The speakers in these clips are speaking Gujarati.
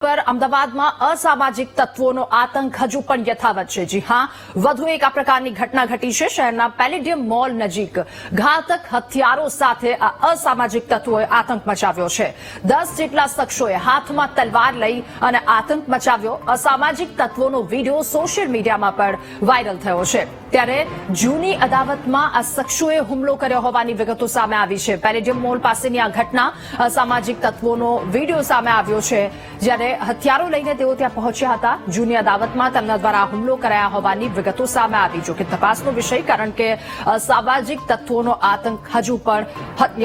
પર અમદાવાદમાં અસામાજિક તત્વોનો આતંક હજુ પણ યથાવત છે। જી હા, વધુ એક આ પ્રકારની ઘટના ઘટી છે। શહેરના પેલેડિયમ મોલ નજીક ઘાતક હથિયારો સાથે આ અસામાજિક તત્વોએ આતંક મચાવ્યો છે। 10 જેટલા શખ્સોએ હાથમાં તલવાર લઈ અને આતંક મચાવ્યો। અસામાજિક તત્વોનો વિડીયો સોશિયલ મીડિયામાં પણ વાયરલ થયો છે। ત્યારે જૂની અદાવતમાં આ શખ્સોએ હુમલો કર્યો હોવાની વિગતો સામે આવી છે। પેલેડિયમ મોલ પાસેની આ ઘટના અસામાજિક તત્વોનો વિડીયો સામે આવ્યો છે, જ્યારે હથિયારો લઈને તેઓ ત્યાં પહોંચ્યા હતા। જૂની અદાવતમાં તેમના દ્વારા હુમલો કરાયા હોવાની વિગતો સામે આવી, જો કે તપાસનો વિષય, કારણ કે અસામાજિક તત્વોનો આતંક હજુ પણ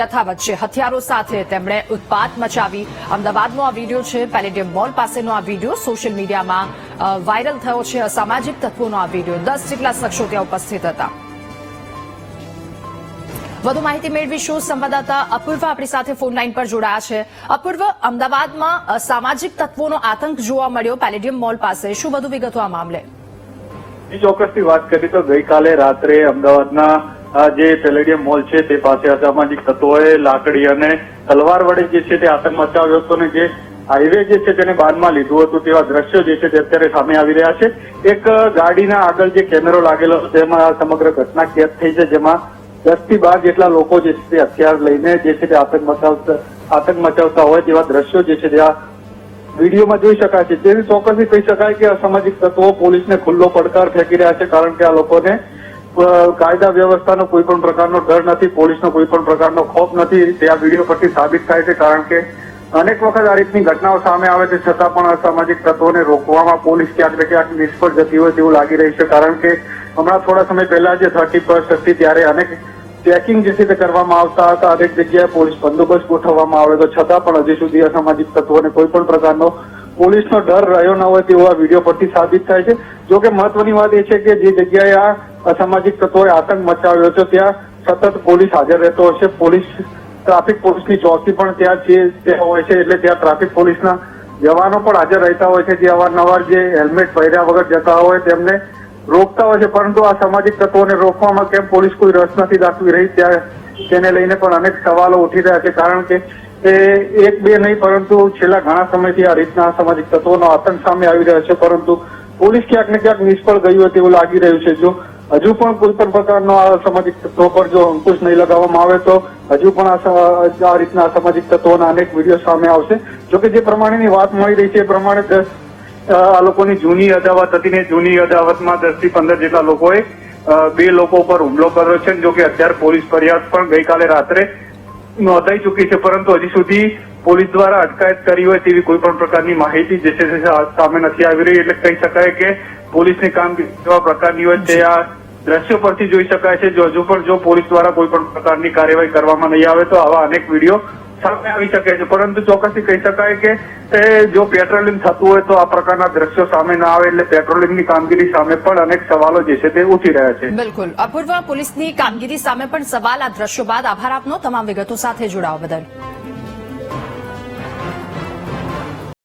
યથાવત છે। હથિયારો સાથે તેમણે ઉત્પાત મચાવી। અમદાવાદનો આ વિડીયો છે, પેલેડિયમ મોલ પાસેનો આ વિડીયો સોશિયલ મીડિયામાં વાયરલ થયો છે। અસામાજિક તત્વોનો આ વિડીયો, 10 જેટલા શખ્સો ત્યાં ઉપસ્થિત હતા। વધુ માહિતી મેળવીશું। સંવાદદાતા અપૂર્વ આપણી સાથે ફોન લાઈન પર જોડાયા છે। અપૂર્વ, અમદાવાદમાં અસામાજિક તત્વોનો આતંક જોવા મળ્યો પેલેડિયમ મોલ પાસે, શું વધુ વિગતો આ મામલે? ચોક્કસથી વાત કરીએ તો ગઈકાલે રાત્રે અમદાવાદના જે પેલેડિયમ મોલ છે તે પાસે અસામાજિક તત્વોએ લાકડી અને તલવાર વડે જે છે તે આતંક મચાવ્યો હતો અને જે હાઈવે જે છે તેને બાદમાં લીધું હતું તેવા દ્રશ્યો જે છે તે અત્યારે સામે આવી રહ્યા છે। એક ગાડીના આગળ જે કેમેરો લાગેલો હતો તેમાં આ સમગ્ર ઘટના કેદ થઈ છે, જેમાં 10 થી 12 જેટલા લોકો જે છે તે હથિયાર લઈને જે છે તે આતંક મચાવતા હોય તેવા દ્રશ્યો જે છે તે આ વિડીયોમાં જોઈ શકાય છે। તેવી ચોક્કસથી કહી શકાય કે અસામાજિક તત્વો પોલીસને ખુલ્લો પડકાર ફેંકી રહ્યા છે, કારણ કે આ લોકોને કાયદા વ્યવસ્થાનો કોઈ પણ પ્રકારનો ડર નથી, પોલીસનો કોઈ પણ પ્રકારનો ખોફ નથી। તે આ વિડીયો પરથી સાબિત થાય છે, કારણ કે અનેક વખત આ રીતની ઘટનાઓ સામે આવે છે છતાં પણ અસામાજિક તત્વોને રોકવામાં પોલીસ ક્યાંક ને ક્યાંક નિષ્ફળ જતી હોય તેવું લાગી રહ્યું છે। કારણ કે હમણાં થોડા સમય પહેલા જે 31 હતી ત્યારે અનેક ચેકિંગ જે છે તે કરવામાં આવતા હતા, અનેક જગ્યાએ પોલીસ બંદોબસ્ત ગોઠવવામાં આવે તો છતાં પણ હજી સુધી અસામાજિક તત્વોને કોઈ પણ પ્રકારનો પોલીસનો ડર રહ્યો ન હોય તેવું આ વિડીયો પરથી સાબિત થાય છે। જો કે મહત્વની વાત એ છે કે જે જગ્યાએ આ અસામાજિક તત્વોએ આતંક મચાવ્યો છે ત્યાં સતત પોલીસ હાજર રહેતો હોય છે। પોલીસ ટ્રાફિક પોલીસની ચોકી પણ ત્યાં હોય છે, એટલે ત્યાં ટ્રાફિક પોલીસના જવાનો પણ હાજર રહેતા હોય છે, જે અવારનવાર જે હેલ્મેટ પહેર્યા વગર જતા હોય તેમને રોકતા હોય છે। પરંતુ આ સામાજિક તત્વોને રોકવામાં કેમ પોલીસ કોઈ રસ નથી દાખવી રહી, તેને લઈને પણ અનેક સવાલો ઉઠી રહ્યા છે, કારણ કે એક બે નહીં પરંતુ છેલ્લા ઘણા સમયથી આ રીતના સામાજિક તત્વોનો આતંક સામે આવી રહ્યો છે, પરંતુ પોલીસ ક્યાંક ને ક્યાંક નિષ્ફળ ગઈ હોય તેવું લાગી રહ્યું છે। જો હજુ પણ કોઈ પણ પ્રકારનો આ સામાજિક તત્વો પર જો અંકુશ નહીં લગાવવામાં આવે તો હજુ પણ આ રીતના સામાજિક તત્વોના અનેક વિડીયો સામે આવશે। જોકે જે પ્રમાણેની વાત મળી રહી છે એ પ્રમાણે આ લોકોની જૂની અદાવત હતી ને જૂની અદાવતમાં 10 થી 15 જેટલા લોકોએ 2 લોકો પર હુમલો કર્યો છે। જો કે અત્યારે પોલીસ ફરિયાદ પણ ગઈકાલે રાત્રે નોંધાઈ ચૂકી છે, પરંતુ હજી સુધી પોલીસ દ્વારા અટકાયત કરી હોય તેવી કોઈ પણ પ્રકારની માહિતી જે છે સામે નથી આવી રહી। એટલે કહી શકાય કે પોલીસની કામગીરી કેવા પ્રકારની હોય તે આ દ્રશ્યો પરથી જોઈ શકાય છે। હજુ પણ જો પોલીસ દ્વારા કોઈ પણ પ્રકારની કાર્યવાહી કરવામાં નહીં આવે તો આવા અનેક વિડીયો સામે આવી શકે છે, પરંતુ ચોક્કસથી કહી શકાય કે જો પેટ્રોલિંગ થતું હોય તો આ પ્રકારના દ્રશ્યો સામે ના આવે, એટલે પેટ્રોલિંગની કામગીરી સામે પણ અનેક સવાલો જે છે તે ઉઠી રહ્યા છે। બિલકુલ અપૂર્વ, પોલીસની કામગીરી સામે પણ સવાલ આ દ્રશ્યો બાદ। આભાર આપનો તમામ વિગતો સાથે જોડાવા બદલ।